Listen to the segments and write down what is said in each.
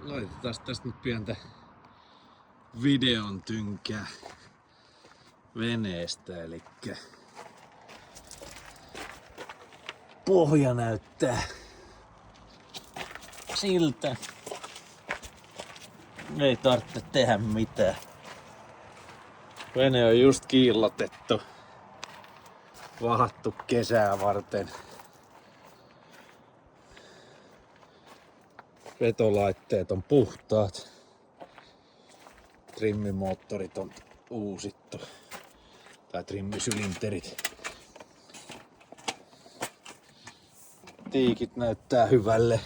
Laitetaan tästä nyt pientä videon tynkää veneestä, eli pohja näyttää siltä. Ei tarvitse tehdä mitään. Vene on just kiillotettu, vahattu kesää varten. Vetolaitteet on puhtaat. Trimmimoottorit on uusittu. Tai trimmisylinterit. Tiikit näyttää hyvälle.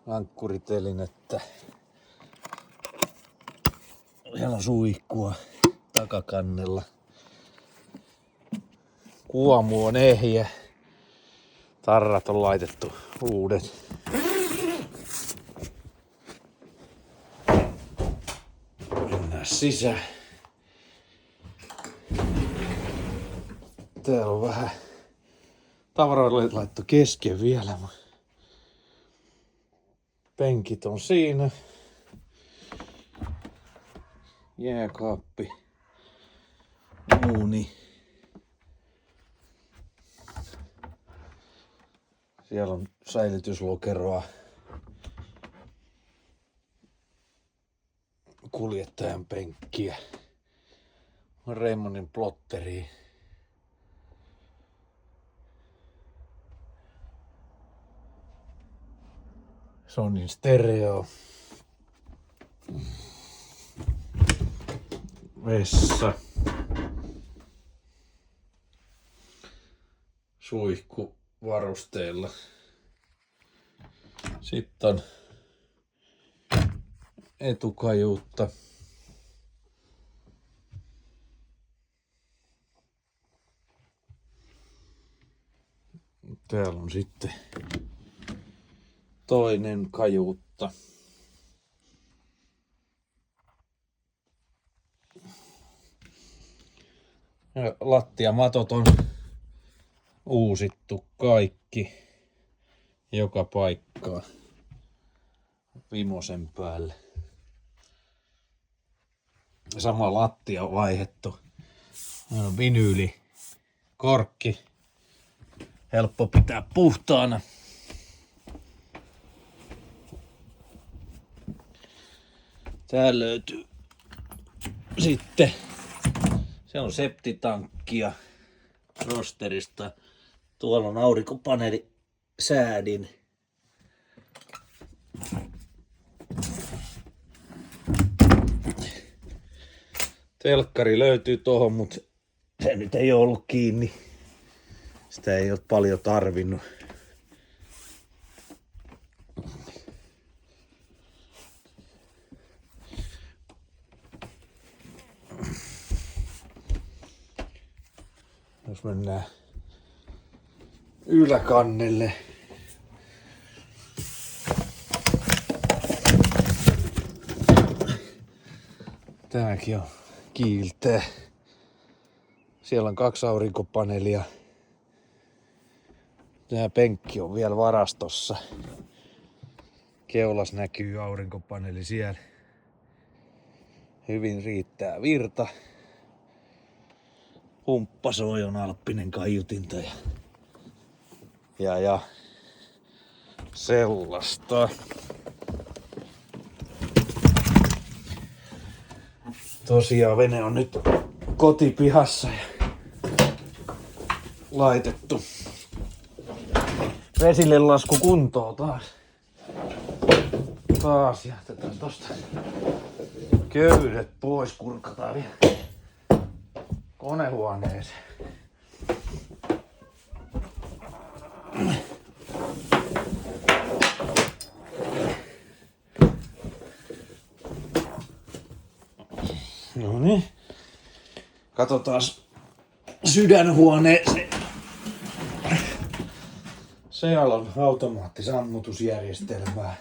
Ankkuritelinettä. Siellä on suihkua takakannella. Kuomu on ehjä. Tarrat on laitettu uudet. Mennään sisään. Täällä on vähän tavaroita laittu kesken vielä. Penkit on siinä. Jääkaappi. Uuni. Siellä on säilytyslokeroa. Kuljettajan penkkiä. Raimonin plotteria. Sonin stereo. Vessa. Suihku varusteilla. Sitten on etukajuutta. Täällä on sitten toinen kajuutta. Ja lattiamatot on uusittu kaikki. Joka paikkaa. Vimosen päälle. Sama lattia on vaihdettu. On vinyyli korkki. Helppo pitää puhtaana. Tää löytyy sitten. Se on septitankkia rosterista. Tuolla on aurinkopaneeli säädin. Telkkari löytyy tohon, mutta se nyt ei ollut kiinni. Sitä ei ole paljon tarvinnut. Jos mennään yläkannelle. Tääkin on kiiltää. Siellä on 2 aurinkopaneelia. Tää penkki on vielä varastossa. Keulas näkyy aurinkopaneeli siellä. Hyvin riittää virta. Humppasoi on alppinen kaiutinta ja sellaista. Tosiaan vene on nyt kotipihassa ja laitettu vesille lasku kuntoon taas jätetään tosta köydet pois, kurkataan vielä konehuoneeseen. No niin. Katsotaan sydänhuoneeseen. Siellä on automaattisammutusjärjestelmää.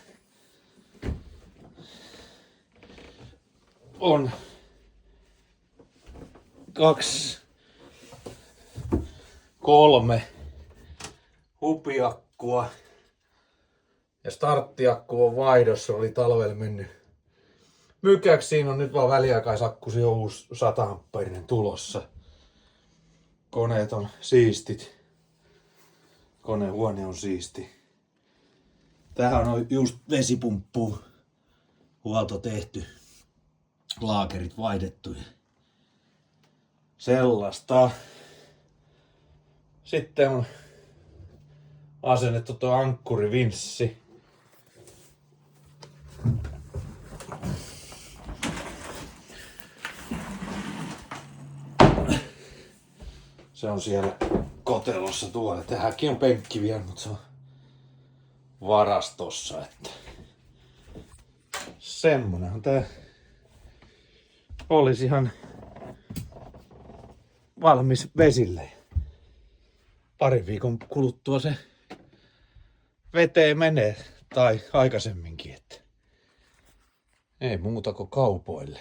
On 3 hupiakkua Ja starttiakku on vaihdossa, oli talvella mennyt mykäksi. Siinä on nyt vaan väliaikaisakku, se on uusi 100 amperinen tulossa. Koneet on siistit. Konehuone on siisti. Tähän on just vesipumppu huolto tehty. Laakerit vaihdettu. Sellaista. Sitten on asennettu tuo ankkurivinssi. Se on siellä kotelossa tuolla. Tähänkin on penkki vielä, mutta se on varastossa. Että semmonenhan tää olisi ihan valmis vesille. Parin viikon kuluttua se veteen menee, tai aikaisemminkin, että ei muuta kuin kaupoille.